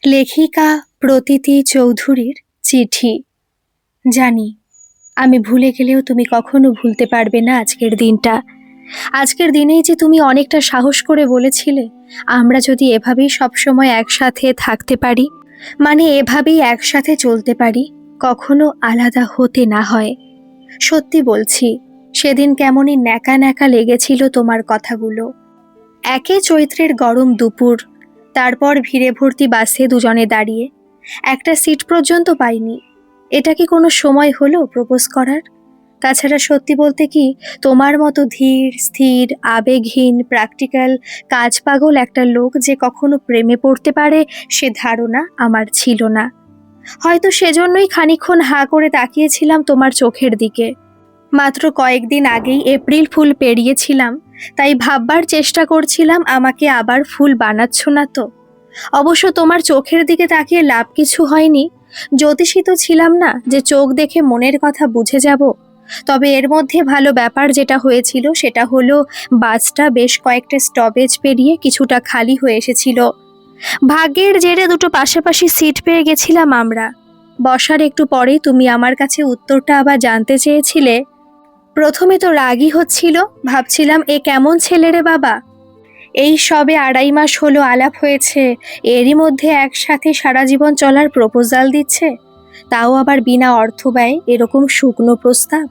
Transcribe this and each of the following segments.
লেখিকা প্রতীতি চৌধুরীর চিঠি। জানি আমি ভুলে গেলেও তুমি কখনো ভুলতে পারবে না আজকের দিনটা। আজকের দিনেই যে তুমি অনেকটা সাহস করে বলেছিলে আমরা যদি এভাবেই সবসময় একসাথে থাকতে পারি, মানে এভাবেই একসাথে চলতে পারি, কখনো আলাদা হতে না হয়। সত্যি বলছি, সেদিন কেমনই ন্যাকা ন্যাকা লেগেছিল তোমার কথাগুলো। একে চৈত্রের গরম দুপুর, তারপর ভিড়ে ভর্তি বাসে দুজনে দাঁড়িয়ে, একটা সিট পর্যন্ত পাইনি। এটা কি কোনো সময় হলো প্রপোজ করার? তাছাড়া সত্যি বলতে কি, তোমার মতো ধীর স্থির আবেগহীন প্র্যাকটিক্যাল কাজ পাগল একটা লোক যে কখনো প্রেমে পড়তে পারে সে ধারণা আমার ছিল না। হয়তো সেজন্যই খানিকক্ষণ হাঁ করে তাকিয়েছিলাম তোমার চোখের দিকে। মাত্র কয়েকদিন আগেই এপ্রিল ফুল পেরিয়েছিলাম, তাই ভাববার চেষ্টা করছিলাম আমাকে আবার ফুল বানাচ্ছ না তো। অবশ্য তোমার চোখের দিকে তাকিয়ে লাভ কিছু হয়নি। জ্যোতিষী তো ছিলাম না যে চোখ দেখে মনের কথা বুঝে যাব। তবে এর মধ্যে ভালো ব্যাপার যেটা হয়েছিল সেটা হলো বাসটা বেশ কয়েকটা স্টপেজ পেরিয়ে কিছুটা খালি হয়ে এসেছিল। ভাগ্যের জেরে দুটো পাশাপাশি সিট পেয়ে গেছিলাম আমরা। বসার একটু পরেই তুমি আমার কাছে উত্তরটা আবার জানতে চেয়েছিলে। প্রথমে তো রাগই হচ্ছিল, ভাবছিলাম এ কেমন ছেলে রে বাবা, এই সবে 2.5 মাস হলো আলাপ হয়েছে, এরই মধ্যে একসাথে সারা জীবন চলার প্রপোজাল দিচ্ছে, তাও আবার বিনা অর্থ ব্যয় এরকম শুকনো প্রস্তাব।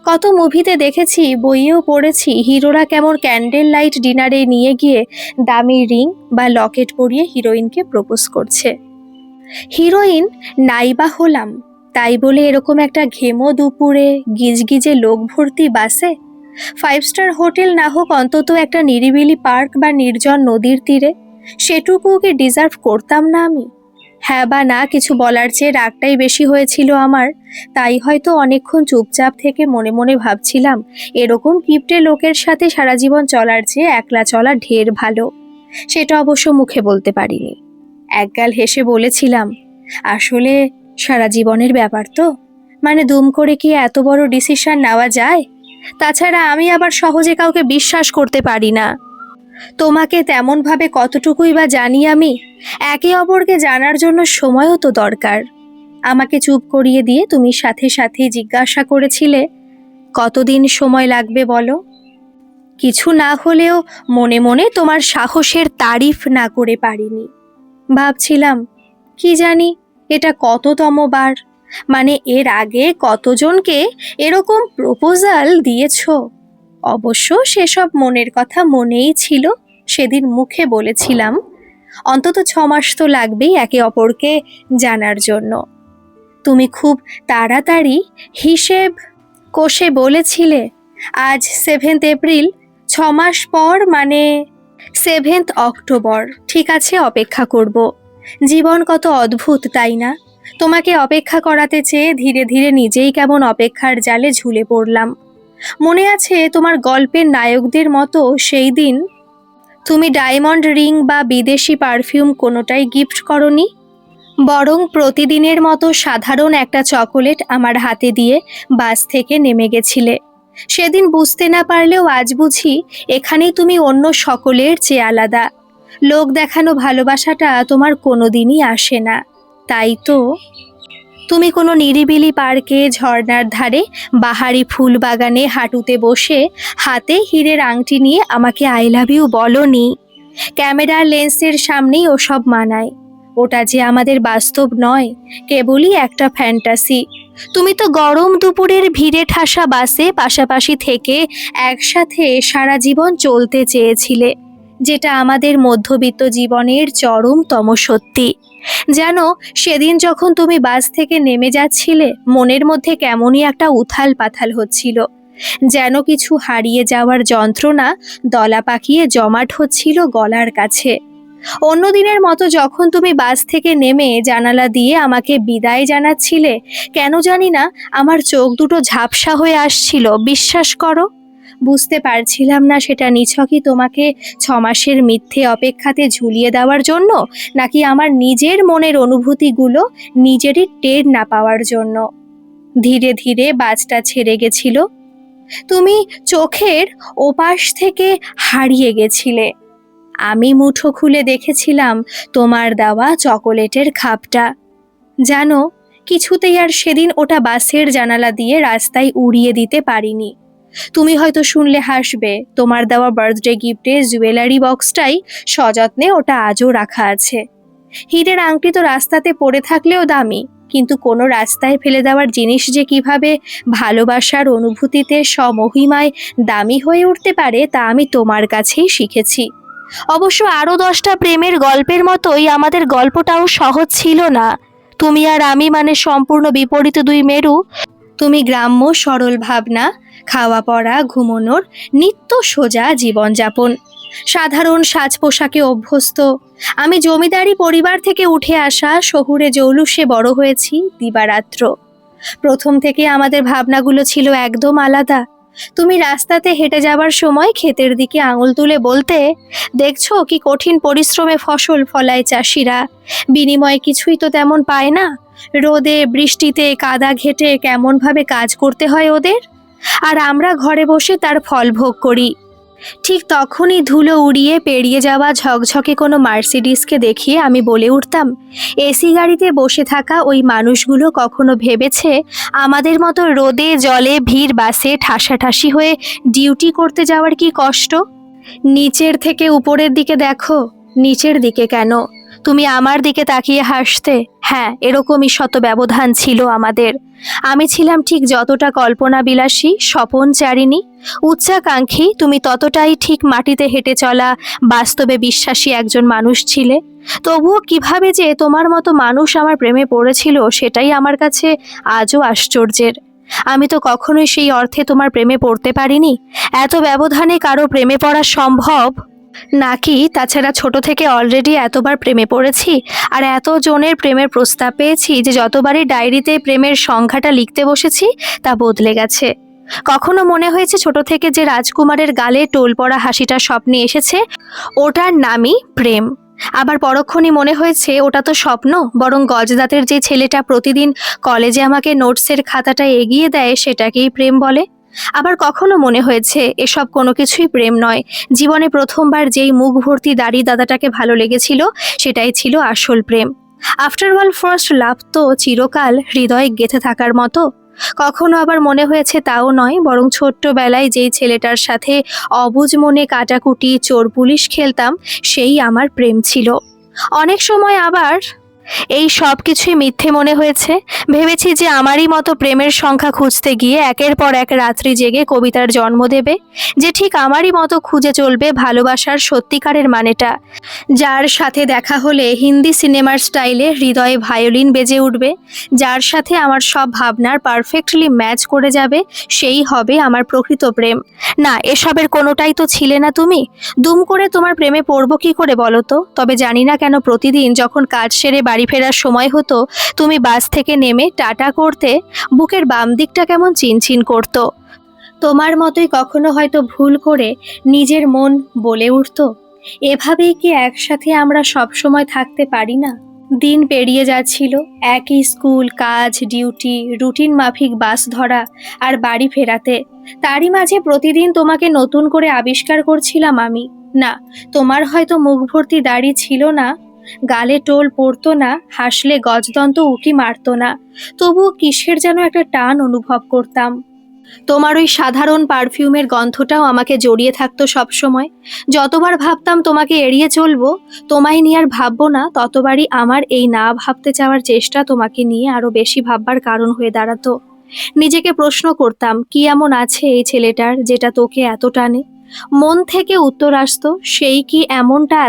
কত মুভিতে দেখেছি, বইয়েও পড়েছি, হিরোরা কেমন ক্যান্ডেল লাইট ডিনারে নিয়ে গিয়ে দামি রিং বা লকেট পরিয়ে হিরোইনকে প্রপোজ করছে। হিরোইন নাইবা হলাম, তাই বলে এরকম একটা ঘেমো দুপুরে গিজগিজে লোক ভর্তি বাসে, 5 স্টার হোটেল না হোক অন্তত একটা নিরিবিলি পার্ক বা নির্জন নদীর তীরে, সেটুকু কি ডিজার্ভ করতাম না আমি? হ্যাঁ বা না কিছু বলার চেয়ে রাগটাই বেশি হয়েছিল আমার। তাই হয়তো অনেকক্ষণ চুপচাপ থেকে মনে মনে ভাবছিলাম এরকম কিপটে লোকের সাথে সারা জীবন চলার চেয়ে একলা চলা ঢের ভালো। সেটা অবশ্য মুখে বলতে পারিনি। একগাল হেসে বলেছিলাম, আসলে সারা জীবনের ব্যাপার তো, মানে দুম করে কি এত বড় ডিসিশন নেওয়া যায়? তাছাড়া আমি আবার সহজে কাউকে বিশ্বাস করতে পারি না। তোমাকে তেমনভাবে কতটুকুই বা জানি আমি? একে অপরকে জানার জন্য সময়ও তো দরকার। আমাকে চুপ করিয়ে দিয়ে তুমি সাথে সাথে জিজ্ঞাসা করেছিলে, কতদিন সময় লাগবে বলো? কিছু না হলেও মনে মনে তোমার সাহসের তারিফ না করে পারিনি। ভাবছিলাম, কি জানি এটা কততম বার, মানে এর আগে কতজনকে এরকম প্রপোজাল দিয়েছো? অবশ্য সেসব মনের কথা মনেই ছিল, সেদিন মুখে বলেছিলাম। অন্তত 6 মাস তো লাগবেই একে অপরকে জানার জন্য। তুমি খুব তাড়াতাড়ি হিসেব কষে বলেছিলে, আজ 7 এপ্রিল, 6 মাস পর মানে 7 অক্টোবর। ঠিক আছে, অপেক্ষা করব। জীবন কত অদ্ভুত তাই না? তোমাকে অপেক্ষা করাতে চেয়ে ধীরে ধীরে নিজেই কেমন অপেক্ষার জালে ঝুলে পড়লাম। মনে আছে তোমার গল্পের নায়কদের মতো সেই দিন তুমি ডায়মন্ড রিং বা বিদেশি পারফিউম কোনোটাই গিফট করনি, বরং প্রতিদিনের মতো সাধারণ একটা চকোলেট আমার হাতে দিয়ে বাস থেকে নেমে গেছিলে। সেদিন বুঝতে না পারলেও আজ বুঝি এখানেই তুমি অন্য সকলের চেয়ে আলাদা। লোক দেখানো ভালোবাসাটা তোমার কোনোদিনই আসে না, তাই তো? তুমি কোনো নিরিবিলি পার্কে, ঝর্ণার ধারে, বাহারি ফুল বাগানে হাঁটুতে বসে হাতে হীরের আংটি নিয়ে আমাকে আই লাভ ইউ বলনি। ক্যামেরার লেন্সের সামনেই ওসব মানায়। ওটা যে আমাদের বাস্তব নয়, কেবলই একটা ফ্যান্টাসি। তুমি তো গরম দুপুরের ভিড়ে ঠাসা বাসে পাশাপাশি থেকে একসাথে সারা জীবন চলতে চেয়েছিলে, যেটা আমাদের মধ্যবিত্ত জীবনের চরমতম সত্যি। জানো, সেদিন যখন তুমি বাস থেকে নেমে যাচ্ছিলে মনের মধ্যে কেমনই একটা উথাল পাথাল হচ্ছিল, যেন কিছু হারিয়ে যাওয়ার যন্ত্রণা দলা পাকিয়ে জমাট হচ্ছিল গলার কাছে। অন্যদিনের মতো যখন তুমি বাস থেকে নেমে জানালা দিয়ে আমাকে বিদায় জানাচ্ছিলে, কেন জানি না আমার চোখ দুটো ঝাপসা হয়ে আসছিল, বিশ্বাস করো। বুঝতে পারছিলাম না সেটা নিছকই তোমাকে 6 মাসের মিথ্যে অপেক্ষাতে ঝুলিয়ে দেওয়ার জন্য, নাকি আমার নিজের মনের অনুভূতিগুলো নিজেরই টের না পাওয়ার জন্য। ধীরে ধীরে বাসটা ছেড়ে গেছিল, তুমি চোখের ওপাশ থেকে হারিয়ে গেছিলে। আমি মুঠো খুলে দেখেছিলাম তোমার দেওয়া চকোলেটের খাপটা। জানো, কিছুতেই আর সেদিন ওটা বাসের জানালা দিয়ে রাস্তায় উড়িয়ে দিতে পারিনি। তুমি হয়তো শুনলে হাসবে, তোমার দেওয়া বার্থডে গিফটের জুয়েলারি বক্সটাই সযত্নে ওটা আজও রাখা আছে। হীরের আংটি তো রাস্তাতে পড়ে থাকলেও দামি, কিন্তু কোনো রাস্তায় ফেলে দেওয়ার জিনিস যে কিভাবে ভালোবাসার অনুভূতিতে সমহিমায় দামি হয়ে উঠতে পারে তা আমি তোমার কাছেই শিখেছি। অবশ্য আরও 10টা প্রেমের গল্পের মতোই আমাদের গল্পটাও সহজ ছিল না। তুমি আর আমি মানে সম্পূর্ণ বিপরীত দুই মেরু। তুমি গ্রাম্য সরল ভাবনা, খাওয়া পড়া ঘুমোনোর নিত্য সোজা জীবনযাপন, সাধারণ সাজ পোশাকে অভ্যস্ত। আমি জমিদারি পরিবার থেকে উঠে আসা শহুরে জৌলুসে বড় হয়েছি দিবারাত্র। প্রথম থেকে আমাদের ভাবনাগুলো ছিল একদম আলাদা। তুমি রাস্তাতে হেঁটে যাবার সময় ক্ষেতের দিকে আঙুল তুলে বলতে, দেখছো কি কঠিন পরিশ্রমে ফসল ফলায় চাষিরা, বিনিময়ে কিছুই তো তেমন পায় না। রোদে বৃষ্টিতে কাদা ঘেঁটে কেমনভাবে কাজ করতে হয় ওদের, আর আমরা ঘরে বসে তার ফল ভোগ করি। ঠিক তখনই ধুলো উড়িয়ে পেরিয়ে যাওয়া ঝকঝকে কোনো মার্সিডিসকে দেখিয়ে আমি বলে উঠতাম, এসি গাড়িতে বসে থাকা ওই মানুষগুলো কখনো ভেবেছে আমাদের মতো রোদে জলে ভিড় বাসে ঠাসাঠাসি হয়ে ডিউটি করতে যাওয়ার কি কষ্ট? নিচের থেকে উপরের দিকে দেখো, নিচের দিকে কেন? তুমি আমার দিকে তাকিয়ে হাসতে। হ্যাঁ, এরকমই শত ব্যবধান ছিল আমাদের। আমি ছিলাম ঠিক যতটা কল্পনাবিলাসী স্বপনচারিণী উচ্চাকাঙ্ক্ষী, তুমি ততটাই ঠিক মাটিতে হেঁটে চলা বাস্তবে বিশ্বাসী একজন মানুষ ছিলে। তবুও কিভাবে যে তোমার মতো মানুষ আমার প্রেমে পড়েছিল সেটাই আমার কাছে আজও আশ্চর্যের। আমি তো কখনোই সেই অর্থে তোমার প্রেমে পড়তে পারিনি। এত ব্যবধানে কারো প্রেমে পড়া সম্ভব নাকি? তাছাড়া ছোট থেকে অলরেডি এতবার প্রেমে পড়েছি আর এত জনের প্রেমের প্রস্তাব পেয়েছি যে যতবারই ডায়েরিতে প্রেমের সংখ্যাটা লিখতে বসেছি তা বদলে গেছে। কখনো মনে হয়েছে ছোট থেকে যে রাজকুমারের গালে টোল পড়া হাসিটা স্বপ্নে এসেছে ওটার নামই প্রেম। আবার পরক্ষণই মনে হয়েছে ওটা তো স্বপ্ন, বরং গজদাতের যে ছেলেটা প্রতিদিন কলেজে আমাকে নোটসের খাতাটা এগিয়ে দেয় সেটাকেই প্রেম বলে। আবার কখনো মনে হয়েছে এসব কোনো কিছুই প্রেম নয়, জীবনে প্রথমবার যেই মুখ ভর্তি দাড়ি দাদাটাকে ভালো লেগেছিল সেটাই ছিল আসল প্রেম। আফটার অল ফার্স্ট লাভ তো চিরকাল হৃদয়ে গেঁথে থাকার মতো। কখনো আবার মনে হয়েছে তাও নয়, বরং ছোট্টবেলায় যেই ছেলেটার সাথে অবুঝ মনে কাটাকুটি চোর পুলিশ খেলতাম সেই আমার প্রেম ছিল। অনেক সময় আবার এই সব কিছুই মিথ্যে মনে হয়েছে। ভেবেছি যে আমারই মতো প্রেমের সংখ্যা খুঁজতে গিয়ে একের পর এক রাত্রি জেগে কবিতার জন্ম দেবে, যে ঠিক আমারই মতো খুঁজে চলবে ভালোবাসার সত্যিকারের মানেটা, যার সাথে দেখা হলে হিন্দি সিনেমার স্টাইলে হৃদয়ে ভায়োলিন বেজে উঠবে, যার সাথে আমার সব ভাবনার পারফেক্টলি ম্যাচ করে যাবে, সেই হবে আমার প্রকৃত প্রেম। না, এসবের কোনোটাই তো ছিলে না তুমি। দুম করে তোমার প্রেমে পড়বো কি করে বলো তো? তবে জানি না কেন প্রতিদিন যখন কাজ সেরে বাড়ি ফেরার সময় হতো তুমি বাস থেকে নেমে টাটা করতে, বুকের বাম দিকটা কেমন চিনচিন করতো। তোমার মতোই কখনো হয়তো ভুল করে নিজের মন বলে উঠতো, এভাবেই কি একসাথে আমরা সব সময় থাকতে পারি না? দিন পেরিয়ে যাচ্ছিল, একই স্কুল, কাজ, ডিউটি, রুটিন মাফিক বাস ধরা আর বাড়ি ফেরাতে। তারই মাঝে প্রতিদিন তোমাকে নতুন করে আবিষ্কার করছিলাম আমি। না, তোমার হয়তো মুখ ভর্তি দাড়ি ছিল না, গালে টোল পড়তো না, হাসলে গজদন্ত উকি মারতো না, তবুও কিসের যেন একটা টান অনুভব করতাম। তোমার ওই সাধারণ পারফিউমের গন্ধটাও আমাকে জড়িয়ে থাকতো সব সময়। যতবার ভাবতাম তোমাকে এড়িয়ে চলবো, তোমায় নিয়ে আর ভাববো না, ততবারই আমার এই না ভাবতে চাওয়ার চেষ্টা তোমাকে নিয়ে আরো বেশি ভাববার কারণ হয়ে দাঁড়াতো। নিজেকে প্রশ্ন করতাম, কি এমন আছে এই ছেলেটার যেটা তোকে এত টানে? মন থেকে উত্তর আসতো, সেই কি এমনটা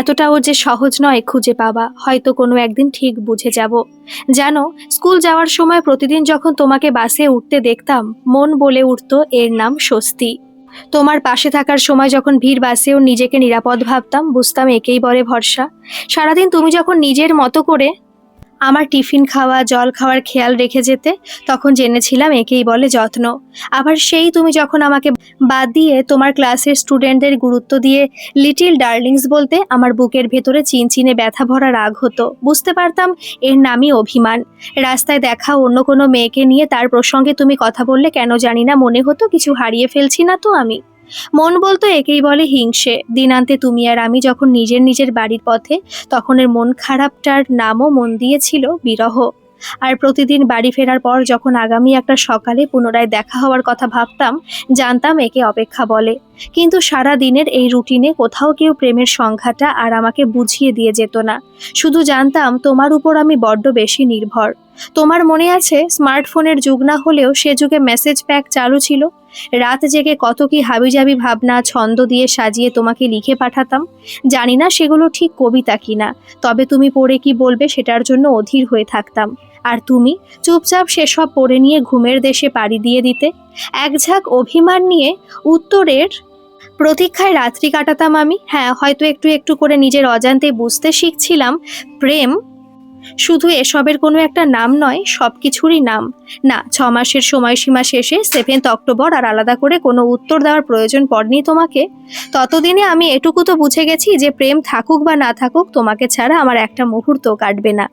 এতটাও যে সহজ নয় খুঁজে পাওয়া, হয়তো কোনো একদিন ঠিক বুঝে যাব। জানো, স্কুল যাওয়ার সময় প্রতিদিন যখন তোমাকে বাসে উঠতে দেখতাম, মন বলে উঠতো এর নাম স্বস্তি। তোমার পাশে থাকার সময় যখন ভিড় বাসেও নিজেকে নিরাপদ ভাবতাম, বুঝতাম একেই বলে ভরসা। সারাদিন তুমি যখন নিজের মতো করে আমার টিফিন খাওয়া জল খাওয়ার খেয়াল রেখে যেতে, তখন জেনেছিলাম একেই বলে যত্ন। আবার সেই তুমি যখন আমাকে বাদ দিয়ে তোমার ক্লাসের স্টুডেন্টদের গুরুত্ব দিয়ে লিটিল ডার্লিংস বলতে, আমার বুকের ভেতরে চিনচিনে ব্যথা ভরা রাগ হতো। বুঝতে পারতাম এর নামই অভিমান। রাস্তায় দেখা অন্য কোনো মেয়েকে নিয়ে তার প্রসঙ্গে তুমি কথা বললে কেন জানি না মনে হতো কিছু হারিয়ে ফেলছি না তো আমি। মন বলতো একেই বলে হিংসে। দিনান্তে তুমি আর আমি যখন নিজের নিজের বাড়ির পথে, তখন এর মন খারাপটার নামও মন দিয়েছিল বিরহ। আর প্রতিদিন বাড়ি ফেরার পর যখন আগামী একটা সকালে পুনরায় দেখা হওয়ার কথা ভাবতাম, জানতাম একে অপেক্ষা বলে। কিন্তু সারা দিনের এই রুটিনে কোথাও কেউ প্রেমের সংখ্যাটা আর আমাকে বুঝিয়ে দিয়ে যেত না। শুধু জানতাম তোমার উপর আমি বড্ড বেশি নির্ভর। তোমার মনে আছে, স্মার্টফোনের যুগ না হলেও সে যুগে মেসেজ প্যাক চালু ছিল। রাত জেগে কত কি হাবিজাবি ভাবনা ছন্দ দিয়ে সাজিয়ে তোমাকে লিখে পাঠাতাম। জানি না সেগুলো ঠিক কবিতা কিনা, তবে তুমি পড়ে কি বলবে সেটার জন্য অধীর হয়ে থাকতাম। আর তুমি চুপচাপ সেসব পড়ে নিয়ে ঘুমের দেশে পাড়ি দিয়ে দিতে। এক ঝাঁক অভিমান নিয়ে উত্তরের প্রতীক্ষায় রাত্রি কাটাতাম আমি। হ্যাঁ, হয়তো একটু একটু করে নিজের অজান্তে বুঝতে শিখছিলাম প্রেম শুধু এসবের কোনো একটা নাম নয়, সবকিছুরই নাম। না, 6 মাসের সময়সীমা শেষে 7 অক্টোবর আর আলাদা করে কোনো উত্তর দেওয়ার প্রয়োজন পড়নি তোমাকে। ততদিনে আমি এটুকু তো বুঝে গেছি যে প্রেম থাকুক বা না থাকুক, তোমাকে ছাড়া আমার একটা মুহূর্ত কাটবে না।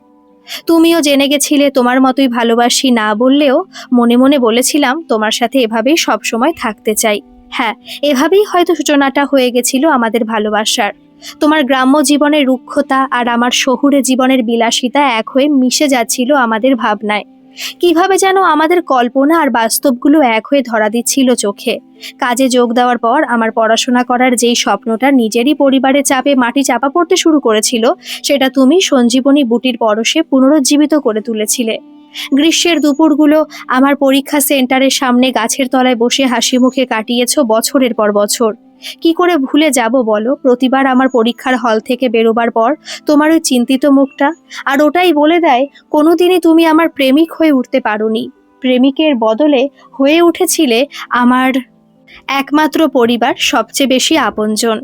তুমিও জেনে গেছিলে তোমার মতোই ভালোবাসি, না বললেও মনে মনে বলেছিলাম তোমার সাথে এভাবেই সবসময় থাকতে চাই। হ্যাঁ, এভাবেই হয়তো সূচনাটা হয়ে গেছিল আমাদের ভালোবাসার। তোমার গ্রাম্য জীবনের রুক্ষতা আর আমার শহুরে জীবনের বিলাসিতা এক হয়ে মিশে যাচ্ছিল আমাদের ভাবনায়। কিভাবে যেন আমাদের কল্পনা আর বাস্তবগুলো এক হয়ে ধরা দিচ্ছিল চোখে। কাজে যোগ দেওয়ার পর আমার পড়াশোনা করার যেই স্বপ্নটা নিজেরই পরিবারের চাপে মাটি চাপা পড়তে শুরু করেছিল, সেটা তুমি সঞ্জীবনী বুটির পরশে পুনরুজ্জীবিত করে তুলেছিলে। গ্রীষ্মের দুপুরগুলো আমার পরীক্ষা সেন্টারের সামনে গাছের তলায় বসে হাসি মুখে কাটিয়েছো বছরের পর বছর। কি করে ভুলে যাব বলো, প্রতিবার আমার পরীক্ষার হল থেকে বেরোবার পর তোমার ওই চিন্তিত মুখটা। আর ওটাই বলে দেয় কোনোদিনই তুমি আমার প্রেমিক হয়ে উঠতে পারোনি। প্রেমিকের বদলে হয়ে উঠেছিলে আমার একমাত্র পরিবার, সবচেয়ে বেশি আপনজন।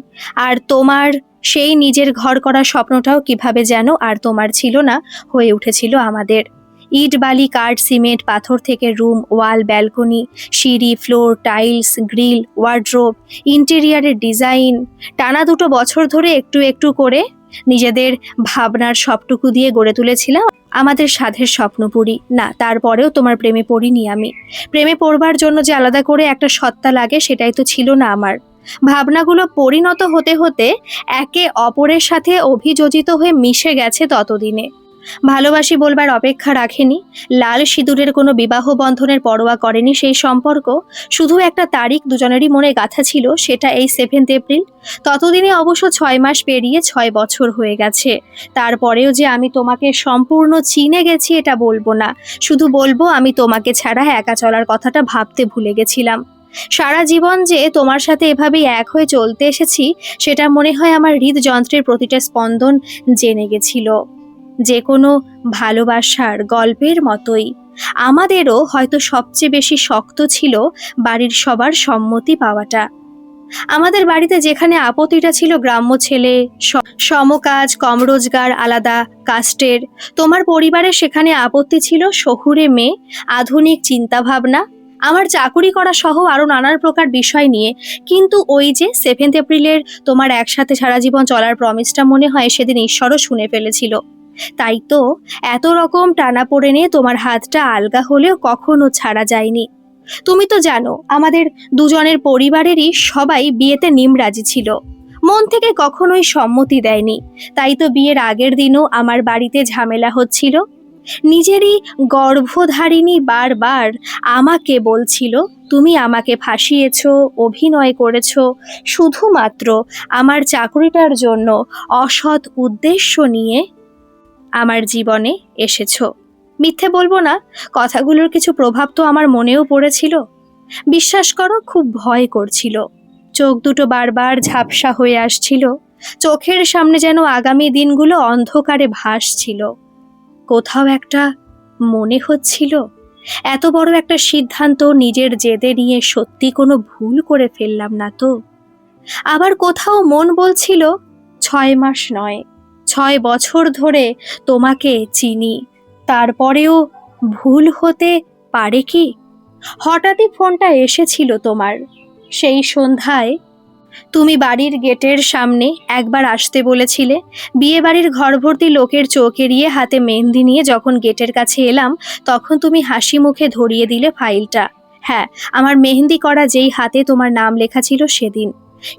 আর তোমার সেই নিজের ঘর করার স্বপ্নটাও কিভাবে যেন আর তোমার ছিল না, হয়ে উঠেছিল আমাদের। ইট বালি কাঠ সিমেন্ট পাথর থেকে রুম, ওয়াল, ব্যালকনি, সিঁড়ি, ফ্লোর, টাইলস, গ্রিল, ওয়ার্ড্রোব, ইন্টেরিয়ারের ডিজাইন। টানা 2 বছর ধরে একটু একটু করে নিজেদের ভাবনার সবটুকু দিয়ে গড়ে তুলেছিলাম আমাদের সাধের স্বপ্নপুরী। না, তারপরেও তোমার প্রেমে পড়িনি আমি। প্রেমে পড়বার জন্য যে আলাদা করে একটা সত্তা লাগে, সেটাই তো ছিল না আমার। ভাবনাগুলো পরিণত হতে হতে একে অপরের সাথে অভিযোজিত হয়ে মিশে গেছে ততদিনে। ভালোবাসি বলবার অপেক্ষা রাখেনি, লাল সিঁদুরের কোনো বিবাহ বন্ধনের পরোয়া করেনি সেই সম্পর্ক। শুধু একটা তারিখ দুজনেরই মনে গাঁথা ছিল, সেটা এই 7 এপ্রিল। ততদিনে অবশ্য 6 মাস পেরিয়ে 6 বছর হয়ে গেছে। তারপরেও যে আমি তোমাকে সম্পূর্ণ চিনে গেছি এটা বলবো না, শুধু বলবো আমি তোমাকে ছাড়া একা চলার কথাটা ভাবতে ভুলে গেছিলাম। সারা জীবন যে তোমার সাথে এভাবেই এক হয়ে চলতে এসেছি, সেটা মনে হয় আমার হৃদযন্ত্রের প্রতিটা স্পন্দন জেনে গেছিল। যে কোনো ভালোবাসার গল্পের মতোই আমাদেরও হয়তো সবচেয়ে বেশি শক্ত ছিল বাড়ির সবার সম্মতি পাওয়াটা। আমাদের বাড়িতে যেখানে আপত্তিটা ছিল গ্রাম্য ছেলে, সমকাজ, কম রোজগার, আলাদা কাস্টের, তোমার পরিবারের সেখানে আপত্তি ছিল শহুরে মেয়ে, আধুনিক চিন্তাভাবনা, আমার চাকুরি করা সহ আরো নানান প্রকার বিষয় নিয়ে। কিন্তু ওই যে 7 এপ্রিলের তোমার একসাথে সারা জীবন চলার প্রমিসটা মনে হয় সেদিন ঈশ্বরও শুনে ফেলেছিল। তাই তো এত রকম টানাপোড়েনে তোমার হাতটা আলগা হলেও কখনো ছাড়া যায়নি। তুমি তো জানো আমাদের দুজনের পরিবারেরই সবাই বিয়েতে নিমরাজি ছিল, মন থেকে কখনোই সম্মতি দেয়নি। তাই তো বিয়ের আগের দিনও আমার বাড়িতে ঝামেলা হচ্ছিল। নিজেরই গর্ভধারিণী বারবার আমাকে বলছিল তুমি আমাকে ফাঁসিয়েছ, অভিনয় করেছ, শুধুমাত্র আমার চাকরিটার জন্য অসৎ উদ্দেশ্য নিয়ে আমার জীবনে এসেছো। মিথ্যে বলবো না, কথাগুলোর কিছু প্রভাব তো আমার মনেও পড়েছিল। বিশ্বাস করো, খুব ভয় করছিল। চোখ দুটো বারবার ঝাপসা হয়ে আসছিল। চোখের সামনে যেন আগামী দিনগুলো অন্ধকারে ভাসছিল। কোথাও একটা মনে হচ্ছিল এত বড় একটা সিদ্ধান্ত নিজের জেদে নিয়ে সত্যি কোনো ভুল করে ফেললাম না তো। আবার কোথাও মন বলছিল 6 মাস নয়, 6 বছর ধরে তোমাকে চিনি, তারপরেও ভুল হতে পারে কি? হঠাৎই ফোনটা এসেছিল তোমার। সেই সন্ধ্যায় তুমি বাড়ির গেটের সামনে একবার আসতে বলেছিলে। বিয়ে বাড়ির ঘর ভর্তি লোকের চোখ এড়িয়ে হাতে মেহেন্দি নিয়ে যখন গেটের কাছে এলাম, তখন তুমি হাসি মুখে ধরিয়ে দিলে ফাইলটা। হ্যাঁ, আমার মেহেন্দি করা যেই হাতে তোমার নাম লেখা ছিল সেদিন,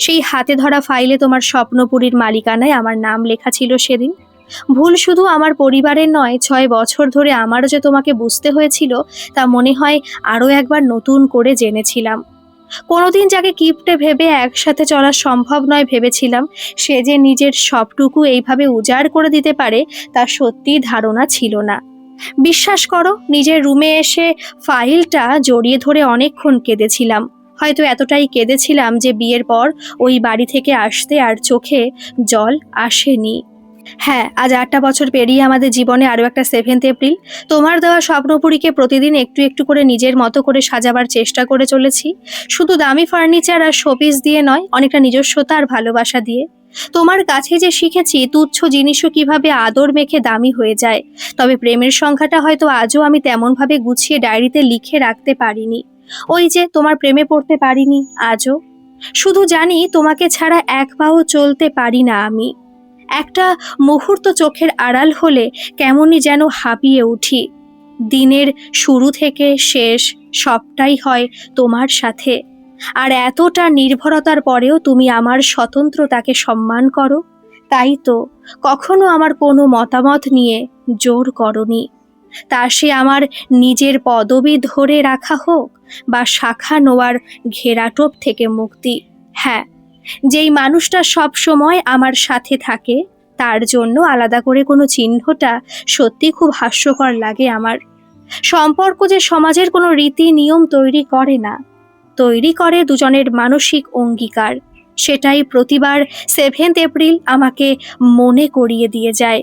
সেই হাতে ধরা ফাইলে তোমার স্বপ্নপুরীর মালিকানায় আমার নাম লেখা ছিল সেদিন। ভুল শুধু আমার পরিবারের নয়, 6 বছর ধরে আমারও যে তোমাকে বুঝতে হয়েছিল তা মনে হয় আরও একবার নতুন করে জেনেছিলাম। কোনোদিন যাকে কিপ্টে ভেবে একসাথে চলা সম্ভব নয় ভেবেছিলাম, সে যে নিজের সবটুকু এইভাবে উজাড় করে দিতে পারে তা সত্যিই ধারণা ছিল না। বিশ্বাস করো, নিজের রুমে এসে ফাইলটা জড়িয়ে ধরে অনেকক্ষণ কেঁদেছিলাম। হয়তো এতটাই কেঁদেছিলাম যে বিয়ের পর ওই বাড়ি থেকে আসতে আর চোখে জল আসেনি। হ্যাঁ, আজ 8টা বছর পেরিয়ে আমাদের জীবনে আরও একটা 7th এপ্রিল। তোমার দেওয়া স্বপ্নপুরীকে প্রতিদিন একটু একটু করে নিজের মতো করে সাজাবার চেষ্টা করে চলেছি। শুধু দামি ফার্নিচার আর শোপিস দিয়ে নয়, অনেকটা নিজস্বতা আর ভালোবাসা দিয়ে। তোমার কাছে যে শিখেছি তুচ্ছ জিনিসও কিভাবে আদর মেখে দামি হয়ে যায়। তবে প্রেমের সংখ্যাটা হয়তো আজও আমি তেমনভাবে গুছিয়ে ডায়েরিতে লিখে রাখতে পারিনি। ওই যে তোমার প্রেমে পড়তে পারিনি আজও। শুধু জানি তোমাকে ছাড়া এক পাও চলতে পারি না আমি। একটা মুহূর্ত চোখের আড়াল হলে কেমনই যেন হাঁপিয়ে উঠি। দিনের শুরু থেকে শেষ সবটাই হয় তোমার সাথে। আর এতটা নির্ভরতার পরেও তুমি আমার স্বতন্ত্রতাকে সম্মান করো। তাই তো কখনো আমার কোনো মতামত নিয়ে জোর করনি। তা সে আমার নিজের পদবি ধরে রাখা হোক বা শাখা নোয়ার ঘেরাটোপ থেকে মুক্তি। হ্যাঁ, যেই মানুষটা সব সময় আমার সাথে থাকে তার জন্য আলাদা করে কোনো চিহ্নটা সত্যি খুব হাস্যকর লাগে আমার। সম্পর্ক যে সমাজের কোনো রীতি নিয়ম তৈরি করে না, তৈরি করে দুজনের মানসিক অঙ্গীকার। সেটাই প্রতিবার 7th এপ্রিল আমাকে মনে করিয়ে দিয়ে যায়।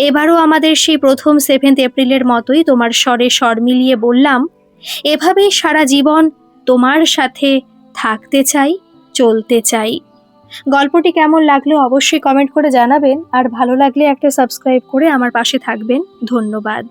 এবারও আমাদের সেই প্রথম 7th এপ্রিলের মতোই তোমার স্বরে স্বর মিলিয়ে বললাম, এভাবেই সারা জীবন তোমার সাথে থাকতে চাই, চলতে চাই। গল্পটি কেমন লাগলো অবশ্যই কমেন্ট করে জানাবেন, আর ভালো লাগলে একটা সাবস্ক্রাইব করে আমার পাশে থাকবেন। ধন্যবাদ।